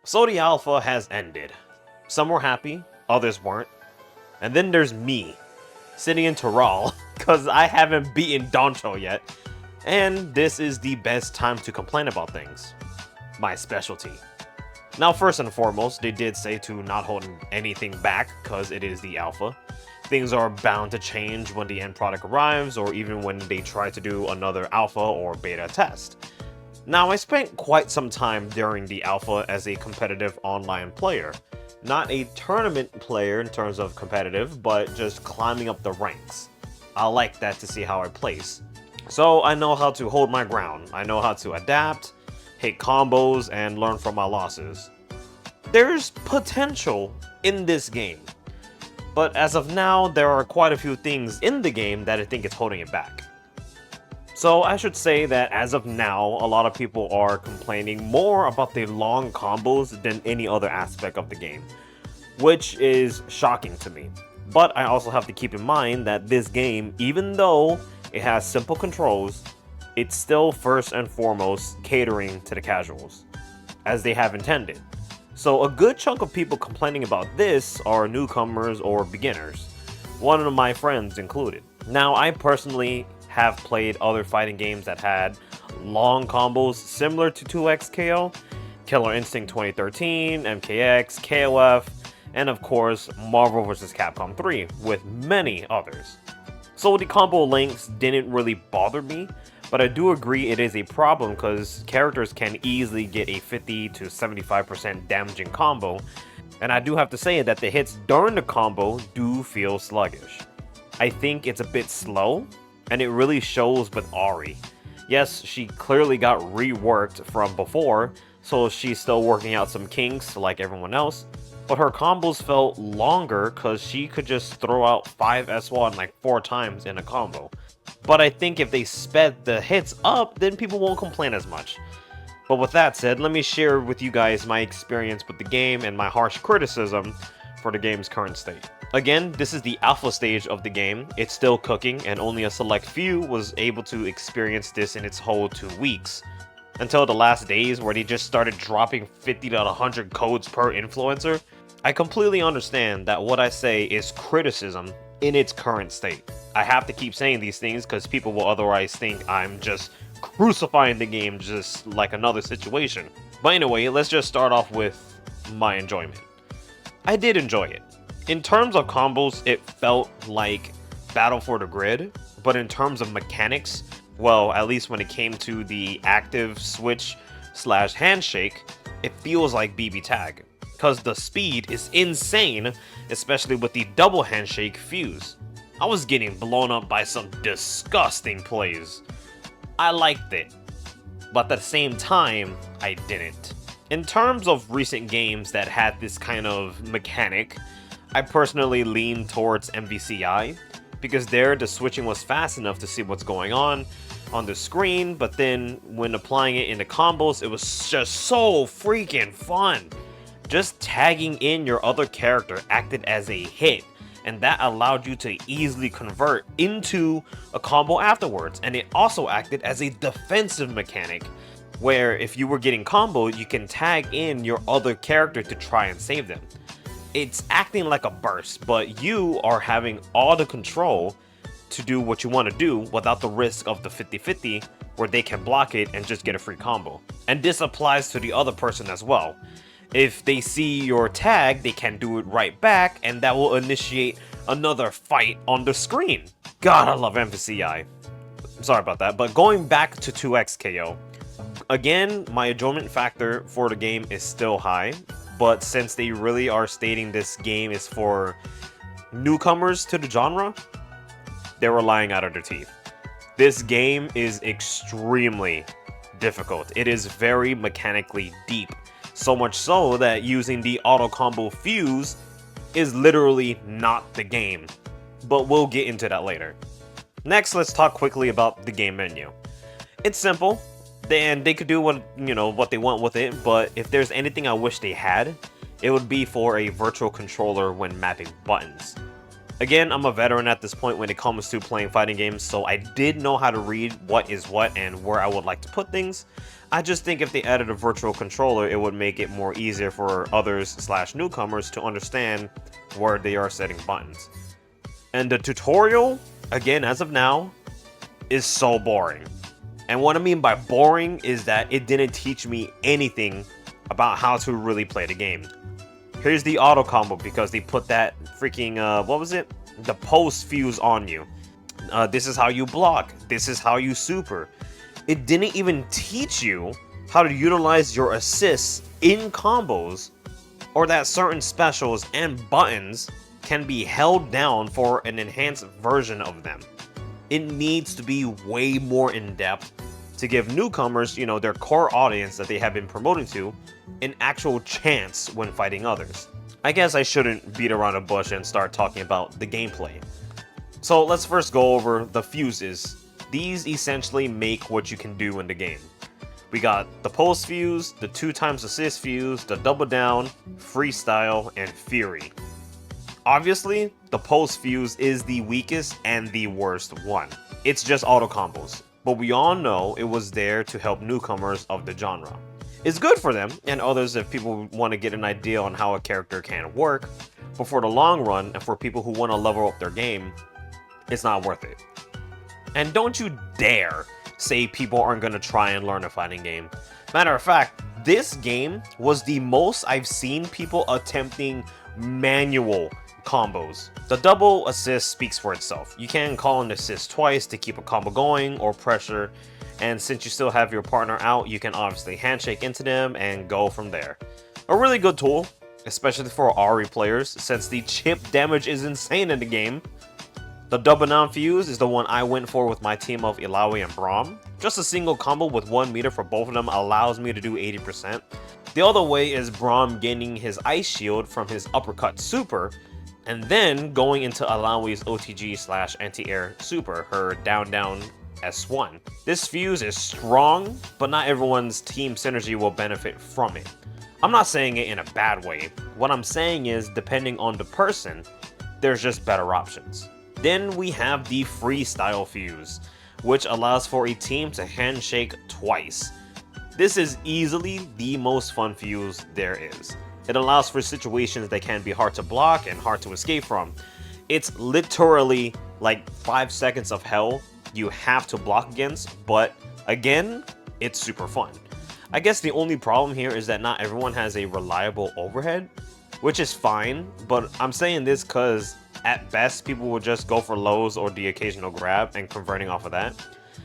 So the alpha has ended. Some were happy, others weren't. And then there's me, sitting in Terral, because I haven't beaten Doncho yet. And this is the best time to complain about things. My specialty. Now, first and foremost, they did say to not hold anything back, because it is the alpha. Things are bound to change when the end product arrives, or even when they try to do another alpha or beta test. Now, I spent quite some time during the alpha as a competitive online player. Not a tournament player in terms of competitive, but just climbing up the ranks. I like that to see how I place. So I know how to hold my ground, I know how to adapt, hit combos, and learn from my losses. There's potential in this game, but as of now, there are quite a few things in the game that I think is holding it back. So I should say that as of now, a lot of people are complaining more about the long combos than any other aspect of the game, which is shocking to me. But I also have to keep in mind that this game, even though it has simple controls, it's still first and foremost catering to the casuals, as they have intended. So a good chunk of people complaining about this are newcomers or beginners, one of my friends included. Now, I personally have played other fighting games that had long combos similar to 2X KO, Killer Instinct 2013, MKX, KOF, and of course Marvel vs. Capcom 3, with many others. So the combo lengths didn't really bother me, but I do agree it is a problem because characters can easily get a 50 to 75% damaging combo, and I do have to say that the hits during the combo do feel sluggish. I think it's a bit slow, and it really shows with Ari. Yes, she clearly got reworked from before, so she's still working out some kinks like everyone else, but her combos felt longer because she could just throw out 5 S1 like 4 times in a combo. But I think if they sped the hits up, then people won't complain as much. But with that said, let me share with you guys my experience with the game and my harsh criticism for the game's current state. Again, this is the alpha stage of the game. It's still cooking, and only a select few was able to experience this in its whole 2 weeks. Until the last days where they just started dropping 50 to 100 codes per influencer. I completely understand that what I say is criticism in its current state. I have to keep saying these things because people will otherwise think I'm just crucifying the game just like another situation. But anyway, let's just start off with my enjoyment. I did enjoy it. In terms of combos, it felt like Battle for the Grid, but in terms of mechanics, well, at least when it came to the active switch slash handshake, it feels like BB Tag, because the speed is insane, especially with the double handshake fuse. I was getting blown up by some disgusting plays. I liked it, but at the same time, I didn't. In terms of recent games that had this kind of mechanic, I personally lean towards MVCI, because there the switching was fast enough to see what's going on the screen, but then when applying it into combos, it was just so freaking fun. Just tagging in your other character acted as a hit, and that allowed you to easily convert into a combo afterwards, and it also acted as a defensive mechanic, where if you were getting comboed, you can tag in your other character to try and save them. It's acting like a burst, but you are having all the control to do what you want to do without the risk of the 50-50 where they can block it and just get a free combo. And this applies to the other person as well. If they see your tag, they can do it right back, and that will initiate another fight on the screen. God, I love MVCI. Sorry about that, but going back to 2X KO. Again, my enjoyment factor for the game is still high, but since they really are stating this game is for newcomers to the genre, they're lying out of their teeth. This game is extremely difficult. It is very mechanically deep. So much so that using the auto combo fuse is literally not the game. But we'll get into that later. Next, let's talk quickly about the game menu. It's simple, and they could do what they want with it, but if there's anything I wish they had, it would be for a virtual controller when mapping buttons. Again, I'm a veteran at this point when it comes to playing fighting games, so I did know how to read what is what and where I would like to put things. I just think if they added a virtual controller, it would make it more easier for others/newcomers to understand where they are setting buttons. And the tutorial, again, as of now, is so boring. And what I mean by boring is that it didn't teach me anything about how to really play the game. Here's the auto combo because they put that freaking, what was it? The post fuse on you. This is how you block. This is how you super. It didn't even teach you how to utilize your assists in combos, or that certain specials and buttons can be held down for an enhanced version of them. It needs to be way more in depth to give newcomers, their core audience that they have been promoting to, an actual chance when fighting others. I guess I shouldn't beat around the bush and start talking about the gameplay. So let's first go over the fuses. These essentially make what you can do in the game. We got the post fuse, the 2x assist fuse, the double down, freestyle, and fury. Obviously, the post fuse is the weakest and the worst one. It's just auto combos, but we all know it was there to help newcomers of the genre. It's good for them and others if people want to get an idea on how a character can work, but for the long run and for people who want to level up their game, it's not worth it. And don't you dare say people aren't going to try and learn a fighting game. Matter of fact, this game was the most I've seen people attempting manual combos. The double assist speaks for itself. You can call an assist twice to keep a combo going or pressure, and since you still have your partner out, you can obviously handshake into them and go from there. A really good tool, especially for Ari players, since the chip damage is insane in the game. The double down fuse is the one I went for with my team of Ilaoi and Braum. Just a single combo with 1 meter for both of them allows me to do 80%. The other way is Braum gaining his ice shield from his uppercut super, and then going into Ilaoi's OTG/anti-air super, her down S1. This fuse is strong, but not everyone's team synergy will benefit from it. I'm not saying it in a bad way. What I'm saying is, depending on the person, there's just better options. Then we have the freestyle fuse, which allows for a team to handshake twice. This is easily the most fun fuse there is. It allows for situations that can be hard to block and hard to escape from. It's literally like 5 seconds of hell you have to block against, but again, it's super fun. I guess the only problem here is that not everyone has a reliable overhead, which is fine, but I'm saying this because at best, people will just go for lows or the occasional grab and converting off of that.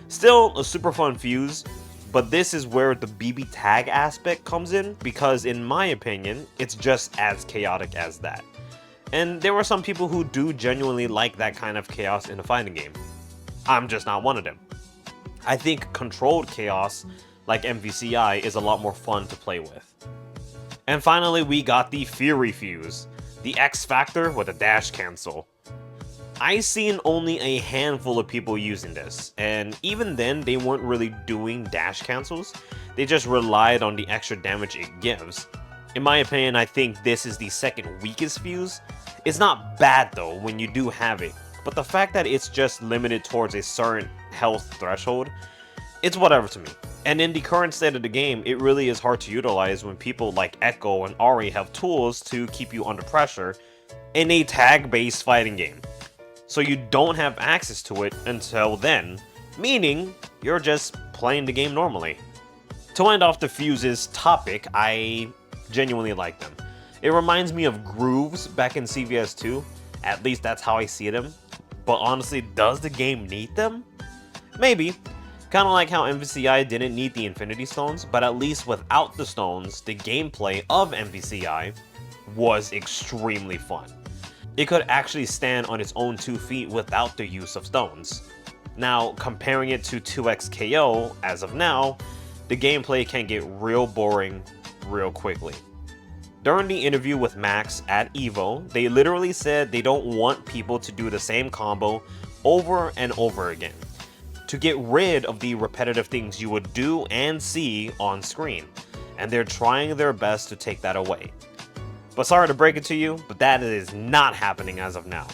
Still a super fun fuse, but this is where the BB tag aspect comes in, because in my opinion, it's just as chaotic as that. And there are some people who do genuinely like that kind of chaos in a fighting game. I'm just not one of them. I think controlled chaos, like MVCI, is a lot more fun to play with. And finally, we got the Fury fuse. The X Factor with a dash cancel. I've seen only a handful of people using this, and even then they weren't really doing dash cancels, they just relied on the extra damage it gives. In my opinion, I think this is the second weakest fuse. It's not bad though when you do have it, but the fact that it's just limited towards a certain health threshold, it's whatever to me. And in the current state of the game, it really is hard to utilize when people like Echo and Ari have tools to keep you under pressure in a tag-based fighting game. So you don't have access to it until then, meaning you're just playing the game normally. To end off the fuses topic, I genuinely like them. It reminds me of grooves back in CVS 2, at least that's how I see them. But honestly, does the game need them? Maybe. Kinda like how MVCI didn't need the Infinity Stones, but at least without the stones, the gameplay of MVCI was extremely fun. It could actually stand on its own 2 feet without the use of stones. Now, comparing it to 2XKO, as of now, the gameplay can get real boring real quickly. During the interview with Max at EVO, they literally said they don't want people to do the same combo over and over again, to get rid of the repetitive things you would do and see on screen, and they're trying their best to take that away. But sorry to break it to you, but that is not happening as of now.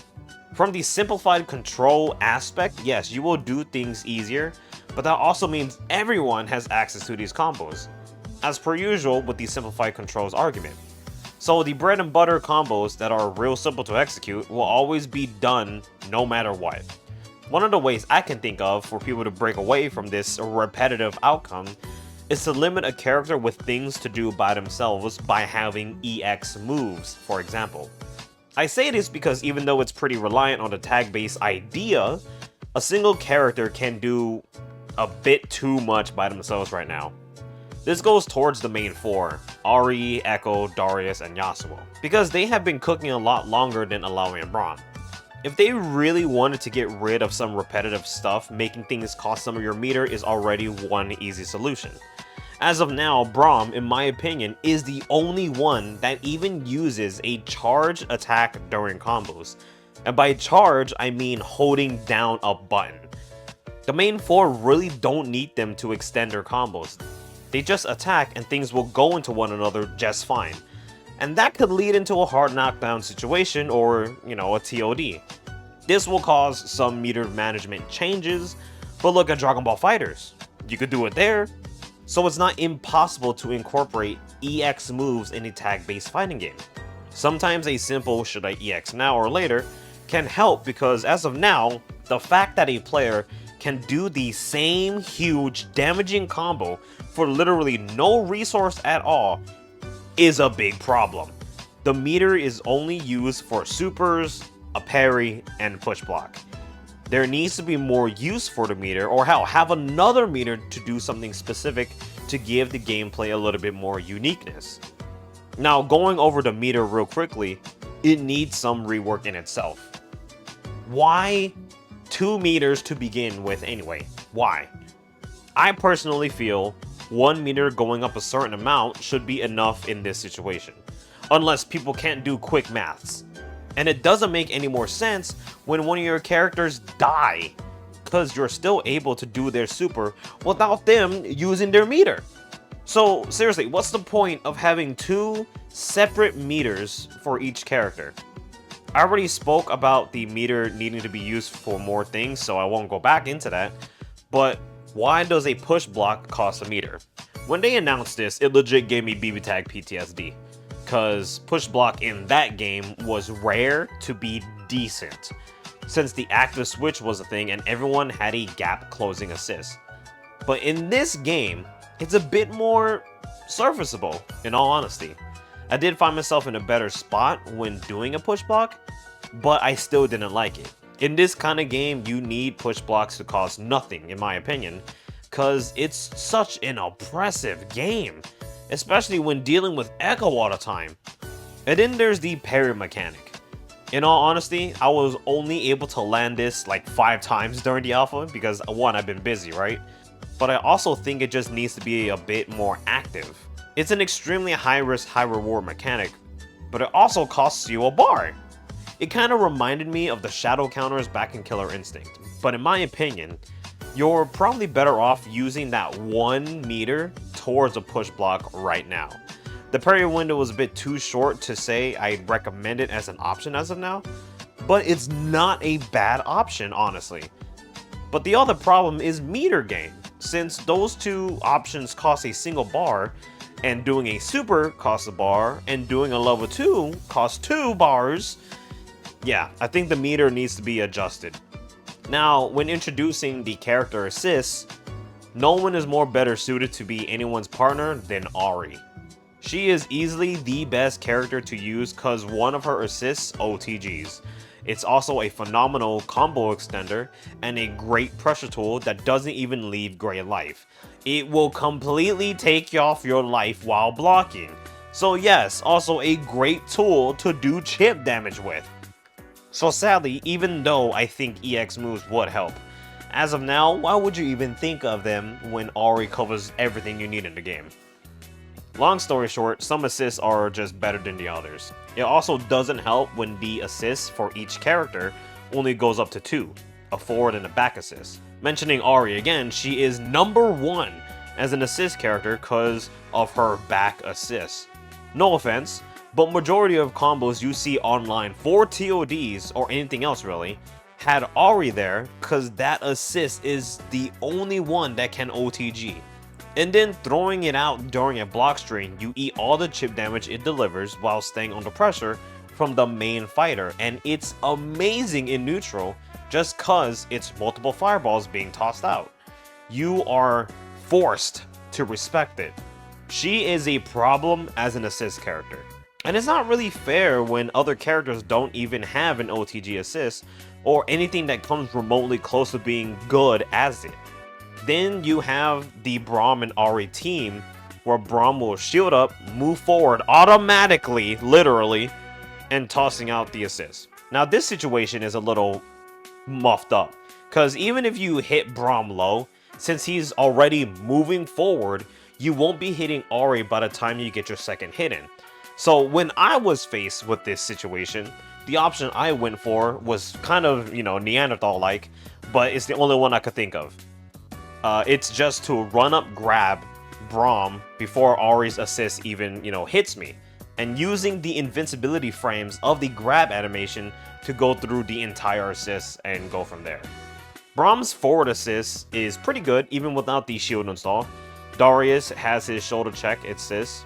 From the simplified control aspect, yes, you will do things easier, but that also means everyone has access to these combos, as per usual with the simplified controls argument. So the bread and butter combos that are real simple to execute will always be done no matter what. One of the ways I can think of for people to break away from this repetitive outcome is to limit a character with things to do by themselves by having EX moves, for example. I say this because even though it's pretty reliant on the tag-based idea, a single character can do a bit too much by themselves right now. This goes towards the main four, Ahri, Echo, Darius, and Yasuo, because they have been cooking a lot longer than Alawi and Braum. If they really wanted to get rid of some repetitive stuff, making things cost some of your meter is already one easy solution. As of now, Braum, in my opinion, is the only one that even uses a charge attack during combos. And by charge, I mean holding down a button. The main four really don't need them to extend their combos. They just attack and things will go into one another just fine. And that could lead into a hard knockdown situation or, a TOD. This will cause some meter management changes, but look at Dragon Ball FighterZ. You could do it there. So it's not impossible to incorporate EX moves in a tag-based fighting game. Sometimes a simple should I EX now or later can help because as of now, the fact that a player can do the same huge damaging combo for literally no resource at all is a big problem. The meter is only used for supers, a parry, and push block. There needs to be more use for the meter, or hell, have another meter to do something specific to give the gameplay a little bit more uniqueness. Now, going over the meter real quickly, it needs some rework in itself. Why 2 meters to begin with anyway? Why? I personally feel 1 meter going up a certain amount should be enough in this situation, unless people can't do quick maths. And it doesn't make any more sense when one of your characters die, because you're still able to do their super without them using their meter. So seriously, what's the point of having 2 separate meters for each character? I already spoke about the meter needing to be used for more things, so I won't go back into that. But why does a push block cost a meter? When they announced this, it legit gave me BB Tag PTSD. Because push block in that game was rare to be decent, since the active switch was a thing and everyone had a gap closing assist. But in this game, it's a bit more serviceable, in all honesty. I did find myself in a better spot when doing a push block, but I still didn't like it. In this kind of game, you need push blocks to cost nothing, in my opinion, because it's such an oppressive game, especially when dealing with Echo all the time. And then there's the parry mechanic. In all honesty, I was only able to land this like 5 times during the alpha because 1, I've been busy, right? But I also think it just needs to be a bit more active. It's an extremely high risk, high reward mechanic, but it also costs you a bar. It kind of reminded me of the shadow counters back in Killer Instinct, but in my opinion, you're probably better off using that 1 meter towards a push block right now. The parry window was a bit too short to say I'd recommend it as an option as of now, but it's not a bad option, honestly. But the other problem is meter gain, since those 2 options cost a single bar, and doing a super costs a bar, and doing a level 2 costs 2 bars. Yeah, I think the meter needs to be adjusted. Now, when introducing the character assists, no one is more better suited to be anyone's partner than Ahri. She is easily the best character to use cause one of her assists OTGs. It's also a phenomenal combo extender and a great pressure tool that doesn't even leave gray life. It will completely take you off your life while blocking. So yes, also a great tool to do chip damage with. So sadly, even though I think EX moves would help, as of now, why would you even think of them when Ahri covers everything you need in the game? Long story short, some assists are just better than the others. It also doesn't help when the assists for each character only goes up to 2, a forward and a back assist. Mentioning Ahri again, she is number 1 as an assist character because of her back assist. No offense, But majority of combos you see online for TODs or anything else really had Ari there because that assist is the only one that can OTG. And then throwing it out during a block string, you eat all the chip damage it delivers while staying under pressure from the main fighter, and it's amazing in neutral just cause it's multiple fireballs being tossed out. You are forced to respect it. She is a problem as an assist character. And it's not really fair when other characters don't even have an OTG assist or anything that comes remotely close to being good as it. Then you have the Braum and Ari team where Braum will shield up, move forward automatically, literally, and tossing out the assist. Now this situation is a little muffed up because even if you hit Braum low, since he's already moving forward, you won't be hitting Ari by the time you get your second hit in. So when I was faced with this situation, the option I went for was kind of, Neanderthal-like, but it's the only one I could think of. It's just to run up, grab Braum before Ari's assist even, hits me, and using the invincibility frames of the grab animation to go through the entire assist and go from there. Braum's forward assist is pretty good even without the shield install. Darius has his shoulder check assist.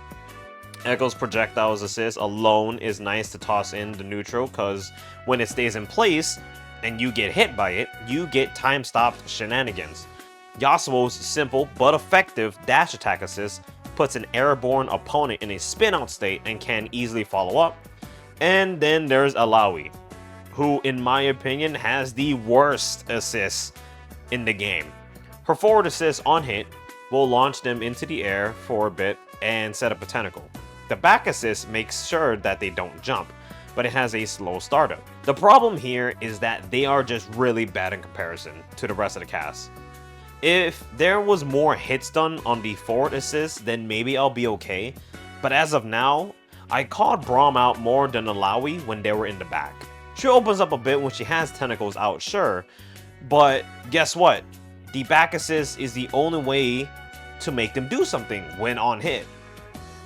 Echo's projectiles assist alone is nice to toss in the neutral because when it stays in place and you get hit by it, you get time stopped shenanigans. Yasuo's simple but effective dash attack assist puts an airborne opponent in a spin out state and can easily follow up. And then there's Alawi, who in my opinion has the worst assists in the game. Her forward assist on hit will launch them into the air for a bit and set up a tentacle. The back assist makes sure that they don't jump, but it has a slow startup. The problem here is that they are just really bad in comparison to the rest of the cast. If there was more hits done on the forward assist, then maybe I'll be okay, but as of now, I called Braum out more than Alawi when they were in the back. She opens up a bit when she has tentacles out, sure, but guess what? The back assist is the only way to make them do something when on hit.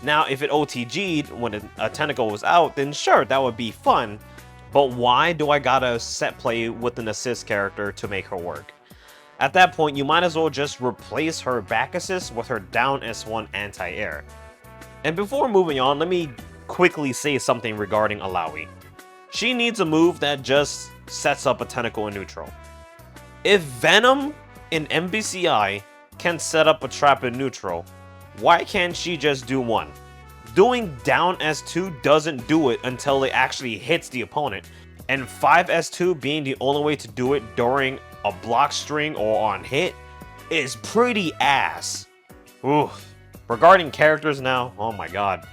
Now, if it OTG'd when a tentacle was out, then sure, that would be fun, but why do I gotta set play with an assist character to make her work? At that point, you might as well just replace her back assist with her down S1 anti-air. And before moving on, let me quickly say something regarding Alawi. She needs a move that just sets up a tentacle in neutral. If Venom in MBCI can set up a trap in neutral, why can't she just do one? Doing down S2 doesn't do it until it actually hits the opponent, and 5S2 being the only way to do it during a block string or on hit is pretty ass. Oof. Regarding characters now, oh my god.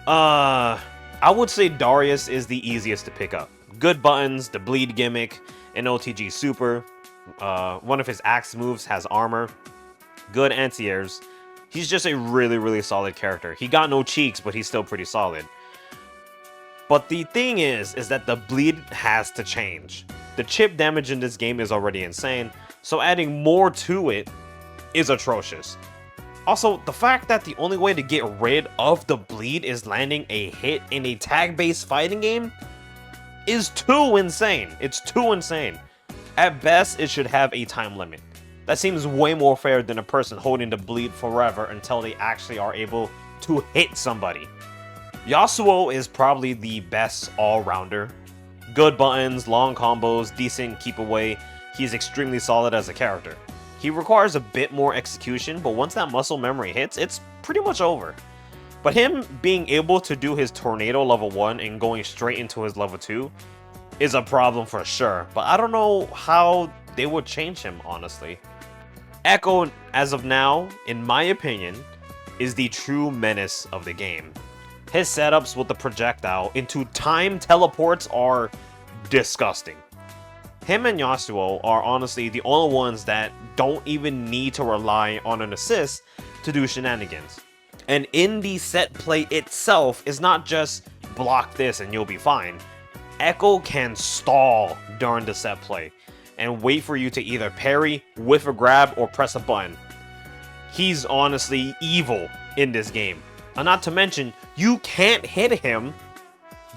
I would say Darius is the easiest to pick up. Good buttons, the bleed gimmick, an OTG super. One of his axe moves has armor. Good anti-airs. He's just a really solid character. He got no cheeks, but he's still pretty solid. But the thing is that the bleed has to change. The chip damage in this game is already insane, so adding more to it is atrocious. Also, the fact that the only way to get rid of the bleed is landing a hit in a tag-based fighting game is too insane. It's too insane. At best, it should have a time limit. That seems way more fair than a person holding the bleed forever until they actually are able to hit somebody. Yasuo is probably the best all-rounder. Good buttons, long combos, decent keep away. He's extremely solid as a character. He requires a bit more execution, but once that muscle memory hits, it's pretty much over. But him being able to do his tornado level 1 and going straight into his level 2 is a problem for sure, but I don't know how they would change him, honestly. Echo, as of now, in my opinion, is the true menace of the game. His setups with the projectile into time teleports are disgusting. Him and Yasuo are honestly the only ones that don't even need to rely on an assist to do shenanigans. And in the set play itself is not just block this and you'll be fine. Echo can stall during the set play and wait for you to either parry, whiff a grab, or press a button. He's honestly evil in this game. And not to mention, you can't hit him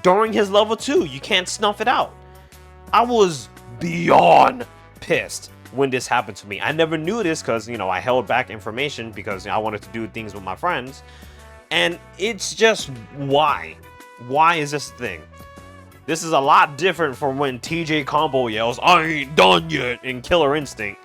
during his level 2. You can't snuff it out. I was beyond pissed when this happened to me. I never knew this because, you know, I held back information because, you know, I wanted to do things with my friends. And it's just, why? Why is this a thing? This is a lot different from when TJ Combo yells, "I ain't done yet," in Killer Instinct.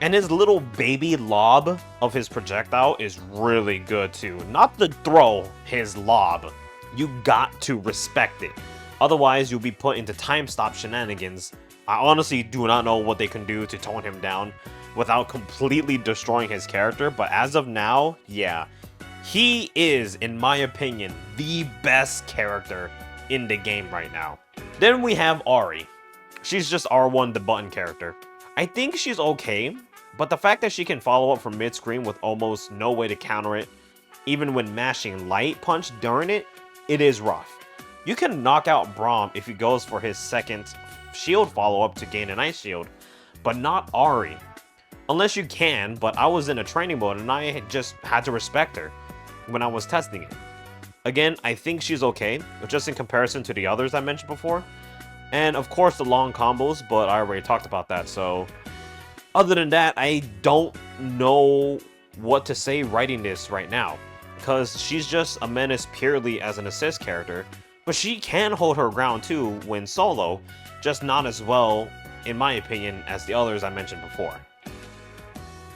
And his little baby lob of his projectile is really good too. Not the throw, his lob. You got to respect it. Otherwise, you'll be put into time stop shenanigans. I honestly do not know what they can do to tone him down without completely destroying his character. But as of now, yeah. He is, in my opinion, the best character in the game right now. Then we have Ari. She's just R1, the button character. I think she's okay, but the fact that she can follow up from mid-screen with almost no way to counter it, even when mashing light punch during it, it is rough. You can knock out Braum if he goes for his second shield follow-up to gain an ice shield, but not Ari. Unless you can, but I was in a training mode and I just had to respect her when I was testing it. Again, I think she's okay, just in comparison to the others I mentioned before. And of course the long combos, but I already talked about that, so... Other than that, I don't know what to say writing this right now, because she's just a menace purely as an assist character, but she can hold her ground too when solo, just not as well, in my opinion, as the others I mentioned before.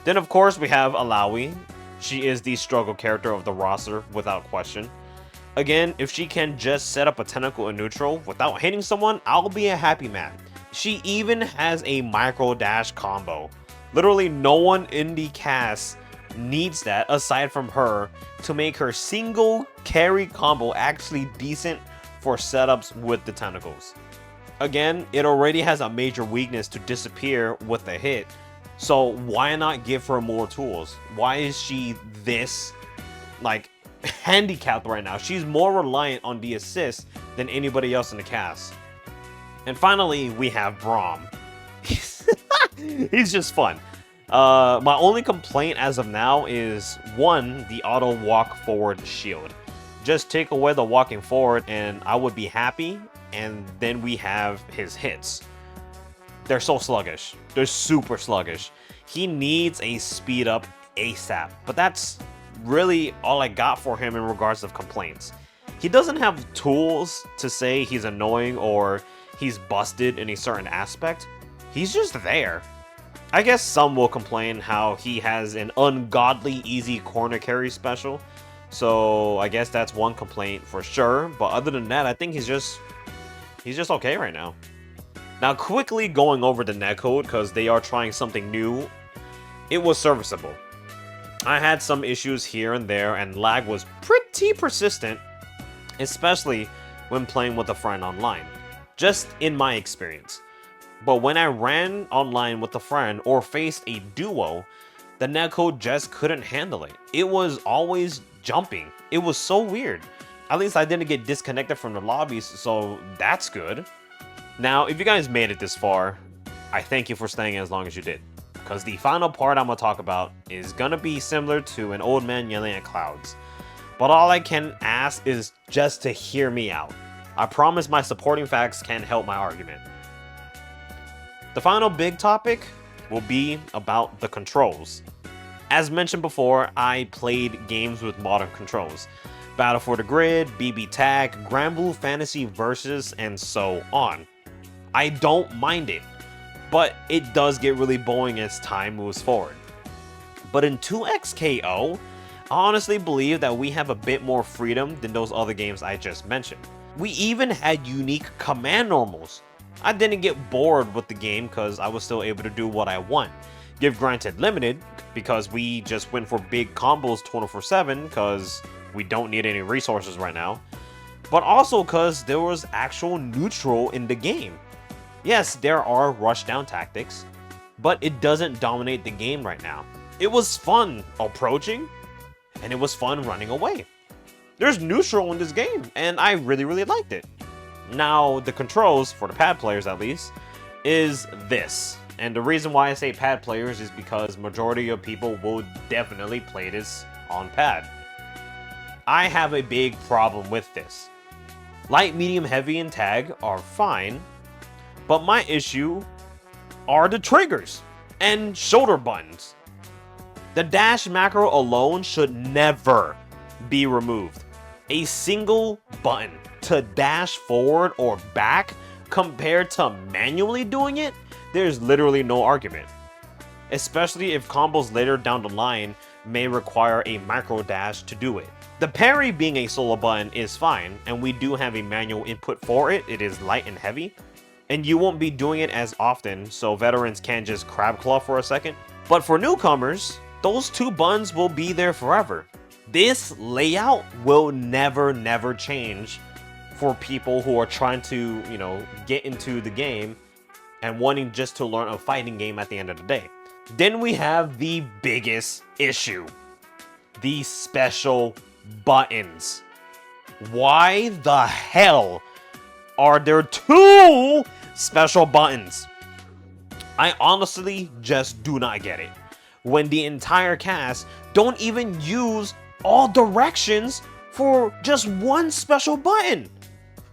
Then of course we have Alawi. She is the struggle character of the roster, without question. Again, if she can just set up a tentacle in neutral without hitting someone, I'll be a happy man. She even has a micro dash combo. Literally no one in the cast needs that aside from her to make her single carry combo actually decent for setups with the tentacles. Again, it already has a major weakness to disappear with a hit, so why not give her more tools? Why is she this, like, handicapped right now? She's more reliant on the assist than anybody else in the cast. And finally, we have Braum. He's just fun. My only complaint as of now is, one, the auto walk forward shield. Just take away the walking forward and I would be happy. And then we have his hits. They're so sluggish. They're super sluggish. He needs a speed up ASAP. But that's really all I got for him in regards of complaints. He doesn't have tools to say he's annoying or he's busted in a certain aspect. He's just there. I guess some will complain how he has an ungodly easy corner carry special. So I guess that's one complaint for sure. But other than that, I think he's just okay right now. Now quickly going over the netcode because they are trying something new. It was serviceable. I had some issues here and there and lag was pretty persistent, especially when playing with a friend online. Just in my experience. But when I ran online with a friend or faced a duo, the netcode just couldn't handle it. It was always jumping. It was so weird. At least I didn't get disconnected from the lobbies, so that's good. Now, if you guys made it this far, I thank you for staying as long as you did. Because the final part I'm going to talk about is going to be similar to an old man yelling at clouds. But all I can ask is just to hear me out. I promise my supporting facts can help my argument. The final big topic will be about the controls. As mentioned before, I played games with modern controls. Battle for the Grid, BB Tag, Granblue Fantasy Versus, and so on. I don't mind it, but it does get really boring as time moves forward. But in 2XKO, I honestly believe that we have a bit more freedom than those other games I just mentioned. We even had unique command normals. I didn't get bored with the game because I was still able to do what I want. Give granted limited, because we just went for big combos 24/7 because we don't need any resources right now. But also because there was actual neutral in the game. Yes, there are rush down tactics, but it doesn't dominate the game right now. It was fun approaching, and it was fun running away. There's neutral in this game, and I really liked it. Now, the controls, for the pad players at least, is this. And the reason why I say pad players is because majority of people will definitely play this on pad. I have a big problem with this. Light, medium, heavy, and tag are fine, but my issue are the triggers and shoulder buttons. The dash macro alone should never be removed. A single button to dash forward or back compared to manually doing it, there's literally no argument. Especially if combos later down the line may require a macro dash to do it. The parry being a solo button is fine, and we do have a manual input for it. It is light and heavy, and you won't be doing it as often, so veterans can't just crab claw for a second. But for newcomers, those two buttons will be there forever. This layout will never change for people who are trying to, get into the game and wanting just to learn a fighting game at the end of the day. Then we have the biggest issue. The special buttons. Why the hell are there two special buttons? I honestly just do not get it. When the entire cast don't even use all directions for just one special button.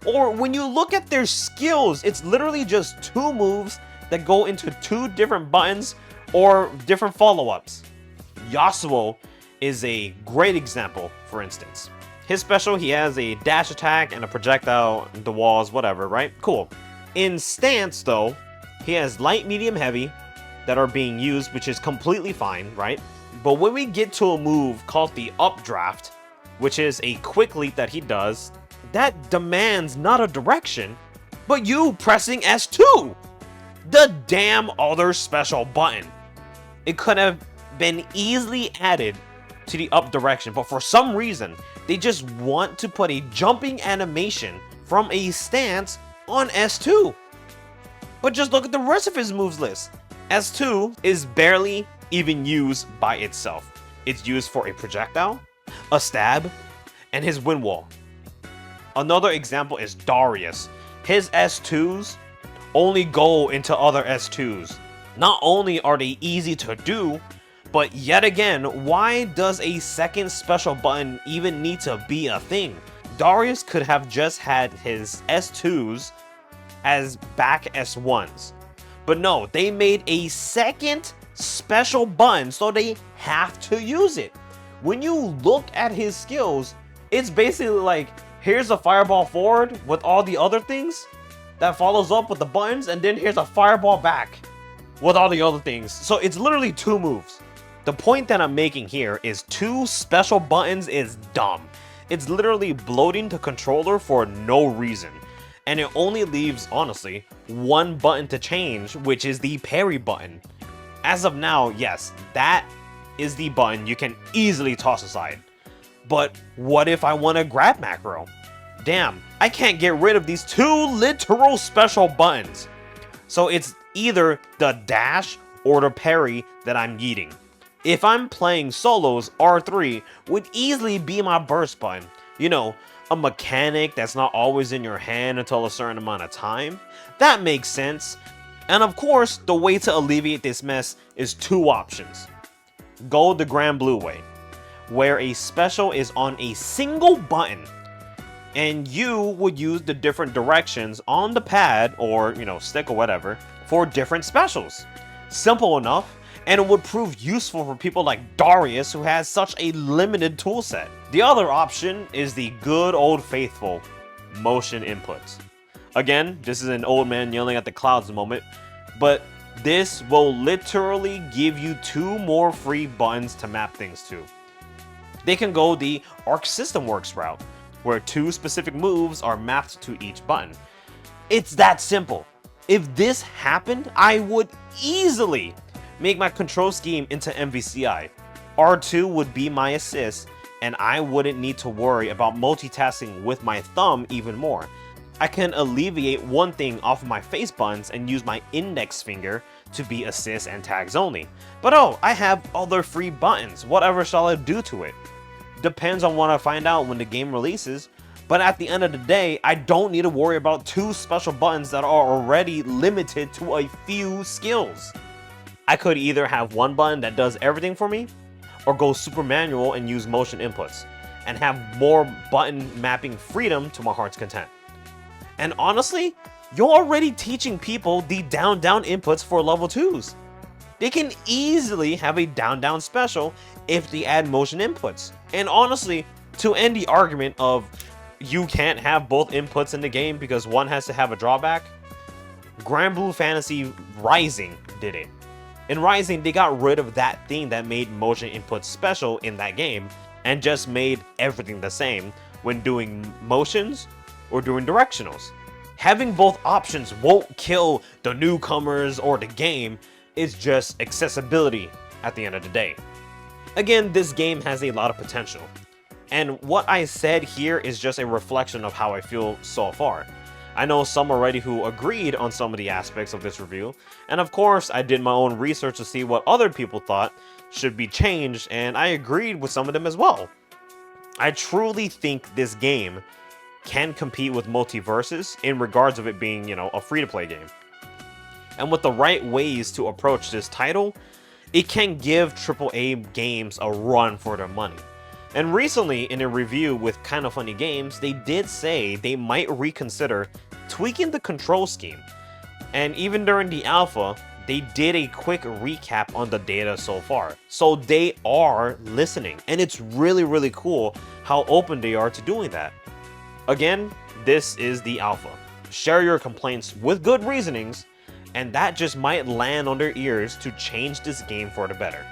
Or when you look at their skills, it's literally just two moves that go into two different buttons or different follow-ups. Yasuo is a great example, for instance. His special, he has a dash attack and a projectile, the walls, whatever, right? Cool. In stance, though, he has light, medium, heavy that are being used, which is completely fine, right? But when we get to a move called the updraft, which is a quick leap that he does, that demands not a direction, but you pressing S2, the damn other special button. It could have been easily added to the up direction, but for some reason, they just want to put a jumping animation from a stance on S2. But just look at the rest of his moves list. S2 is barely even used by itself. It's used for a projectile, a stab, and his wind wall. Another example is Darius. His S2s only go into other S2s. Not only are they easy to do, but yet again, why does a second special button even need to be a thing? Darius could have just had his S2s as back S1s. But no, they made a second special button, so they have to use it. When you look at his skills, it's basically like, here's a fireball forward with all the other things that follows up with the buttons, and then here's a fireball back with all the other things. So it's literally two moves. The point that I'm making here is two special buttons is dumb. It's literally bloating the controller for no reason. And it only leaves, honestly, one button to change, which is the parry button. As of now, yes, that is the button you can easily toss aside. But what if I want a grab macro? Damn, I can't get rid of these two literal special buttons. So it's either the dash or the parry that I'm yeeting. If I'm playing solos, R3 would easily be my burst button. You know, a mechanic that's not always in your hand until a certain amount of time. That makes sense. And of course, the way to alleviate this mess is two options. Go the Grand Blue way, where a special is on a single button, and you would use the different directions on the pad or, stick or whatever for different specials. Simple enough, and it would prove useful for people like Darius, who has such a limited toolset. The other option is the good old faithful motion inputs. Again, this is an old man yelling at the clouds moment, but this will literally give you two more free buttons to map things to. They can go the Arc System Works route, where two specific moves are mapped to each button. It's that simple. If this happened, I would easily make my control scheme into MVCI. R2 would be my assist, and I wouldn't need to worry about multitasking with my thumb even more. I can alleviate one thing off of my face buttons and use my index finger to be assist and tags only. But oh, I have other free buttons. Whatever shall I do to it? Depends on what I find out when the game releases. But at the end of the day, I don't need to worry about two special buttons that are already limited to a few skills. I could either have one button that does everything for me, or go super manual and use motion inputs. and have more button mapping freedom to my heart's content. And honestly, you're already teaching people the down-down inputs for level 2s. They can easily have a down-down special if they add motion inputs. And honestly, to end the argument of you can't have both inputs in the game because one has to have a drawback, Grand Blue Fantasy Rising did it. In Rising, they got rid of that thing that made motion inputs special in that game and just made everything the same when doing motions or doing directionals. Having both options won't kill the newcomers or the game, it's just accessibility at the end of the day. Again, this game has a lot of potential. And what I said here is just a reflection of how I feel so far. I know some already who agreed on some of the aspects of this review, and of course I did my own research to see what other people thought should be changed, and I agreed with some of them as well. I truly think this game can compete with Multiverses in regards of it being, a free-to-play game. And with the right ways to approach this title, it can give AAA games a run for their money. And recently, in a review with Kinda Funny Games, they did say they might reconsider tweaking the control scheme. And even during the alpha, they did a quick recap on the data so far. So they are listening, and it's really, really cool how open they are to doing that. Again, this is the alpha. Share your complaints with good reasonings, and that just might land on their ears to change this game for the better.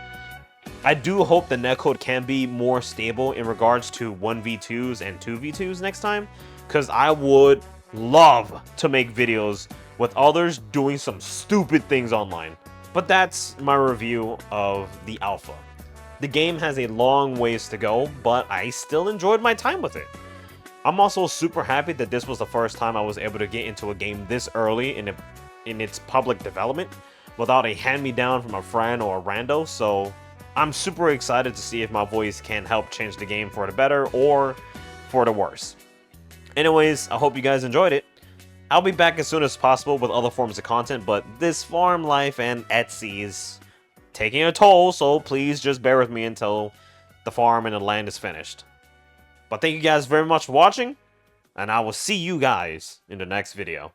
I do hope the netcode can be more stable in regards to 1v2s and 2v2s next time, because I would love to make videos with others doing some stupid things online. But that's my review of the alpha. The game has a long ways to go, but I still enjoyed my time with it. I'm also super happy that this was the first time I was able to get into a game this early in its public development without a hand-me-down from a friend or a rando, so I'm super excited to see if my voice can help change the game for the better or for the worse. Anyways, I hope you guys enjoyed it. I'll be back as soon as possible with other forms of content, but this farm life and Etsy is taking a toll, so please just bear with me until the farm and the land is finished. But thank you guys very much for watching, and I will see you guys in the next video.